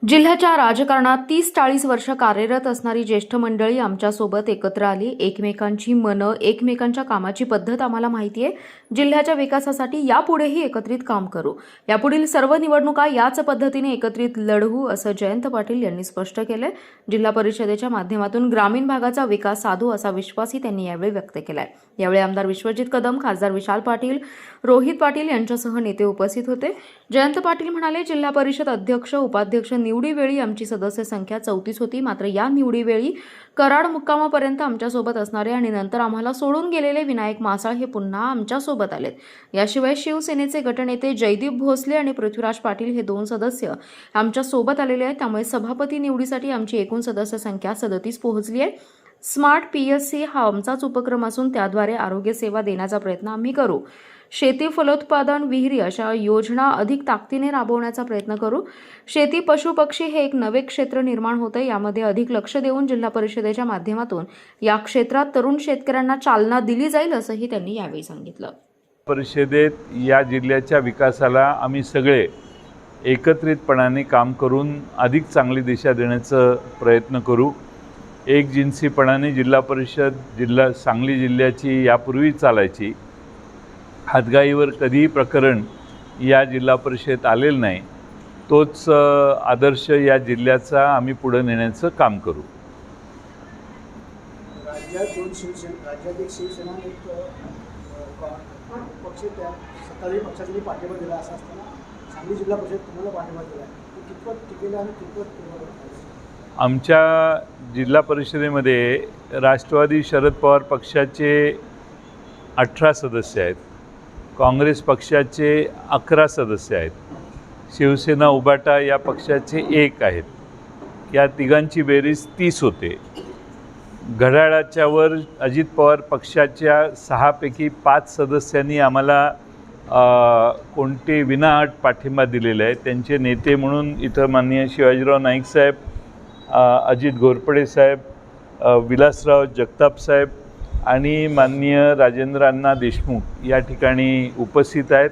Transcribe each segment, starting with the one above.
जिल्ह्याच्या राजकारणात 30-40 वर्ष कार्यरत असणारी ज्येष्ठ मंडळी आमच्यासोबत एकत्र आली। एकमेकांची मनं, एकमेकांच्या कामाची पद्धत आम्हाला माहिती आहे। जिल्ह्याच्या विकासासाठी यापुढेही एकत्रित काम करू। यापुढील सर्व निवडणुका याच पद्धतीने एकत्रित लढवू असं जयंत पाटील यांनी स्पष्ट केलंय। जिल्हा परिषदेच्या माध्यमातून ग्रामीण भागाचा विकास साधू असा विश्वासही त्यांनी यावेळी व्यक्त केलाय। यावेळी आमदार विश्वजित कदम, खासदार विशाल पाटील, रोहित पाटील यांच्यासह नेते उपस्थित होते। जयंत पाटील म्हणाले, जिल्हा परिषद अध्यक्ष, उपाध्यक्ष निवडीवेळी आमची सदस्य संख्या 34 होती, मात्र या निवडीवेळी कराड मुक्कामापर्यंत आमच्यासोबत असणारे आणि नंतर आम्हाला सोडून गेलेले विनायक मासाळ हे पुन्हा आमच्यासोबत आलेत। याशिवाय शिवसेनेचे गटनेते जयदीप भोसले आणि पृथ्वीराज पाटील हे 2 सदस्य आमच्या सोबत आलेले आहेत। त्यामुळे सभापती निवडीसाठी आमची एकूण सदस्य संख्या 37 पोहोचली आहे। स्मार्ट PSC हा आमचाच उपक्रम असून त्याद्वारे आरोग्य सेवा देण्याचा प्रयत्न आम्ही करू। शेती, फलोत्पादन, विहिरी अशा योजना अधिक ताकदीने राबवण्याचा प्रयत्न करू। शेती, पशु, पक्षी हे एक नवे क्षेत्र निर्माण होते, यामध्ये अधिक लक्ष देऊन जिल्हा परिषदेच्या माध्यमातून या क्षेत्रात तरुण शेतकऱ्यांना चालना दिली जाईल असंही त्यांनी यावेळी सांगितलं। परिषदेत या जिल्ह्याच्या विकासाला आम्ही सगळे एकत्रितपणाने काम करून अधिक चांगली दिशा देण्याचा प्रयत्न करू। एकजिन्सीपणाने जिल्हा परिषद सांगली जिल्ह्याची यापूर्वी चालायची। हातगाईवर कधीही प्रकरण या जिल्हा परिषदेत आलेलं नाही। तोच आदर्श या जिल्ह्याचा आम्ही पुढे नेण्याचं काम करू। राज्यात एक शिवसेना एक पक्ष त्या सत्ताधारी पक्षाचा पाठिंबा दिला असं असताना सांगली जिल्हा परिषद तुम्हाला पाठिंबा दिला, कितपत टिकेल आणि कितपत? आमच्या जिल्हा परिषदेमध्ये राष्ट्रवादी शरद पवार पक्षाचे 18 सदस्य आहेत, काँग्रेस पक्षाचे 11 सदस्य आहेत, शिवसेना उबाटा या पक्षाचे 1 आहेत। या तिघांची बेरीज 30 होते। घड्याळाच्या वर अजित पवार पक्षाच्या 6 पैकी 5 सदस्यांनी आम्हाला कोणते विनाअट पाठिंबा दिलेला आहे। त्यांचे नेते म्हणून इथं माननीय शिवाजीराव नाईक साहेब, अजित घोरपडे साहेब, विलासराव जगताप साहेब आणि माननीय राजेंद्र अण्णा देशमुख या ठिकाणी उपस्थित आहेत।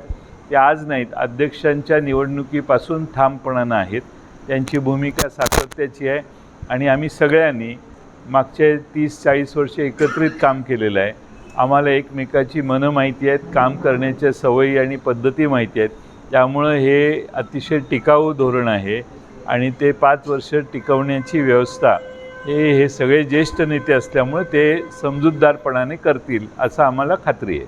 ते आज नाहीत, अध्यक्षांच्या निवडणुकीपासून ठामपणानं आहेत। त्यांची भूमिका सातत्याची आहे आणि आम्ही सगळ्यांनी मागचे 30-40 वर्ष एकत्रित काम केलेलं आहे। आम्हाला एकमेकाची मनं माहिती आहेत, काम करण्याच्या सवयी आणि पद्धती माहिती आहेत। त्यामुळं हे अतिशय टिकाऊ धोरण आहे आणि ते 5 वर्ष टिकवण्याची व्यवस्था हे सगळे ज्येष्ठ नेते असल्यामुळे ते समजूतदारपणाने करतील असं आम्हाला खात्री आहे।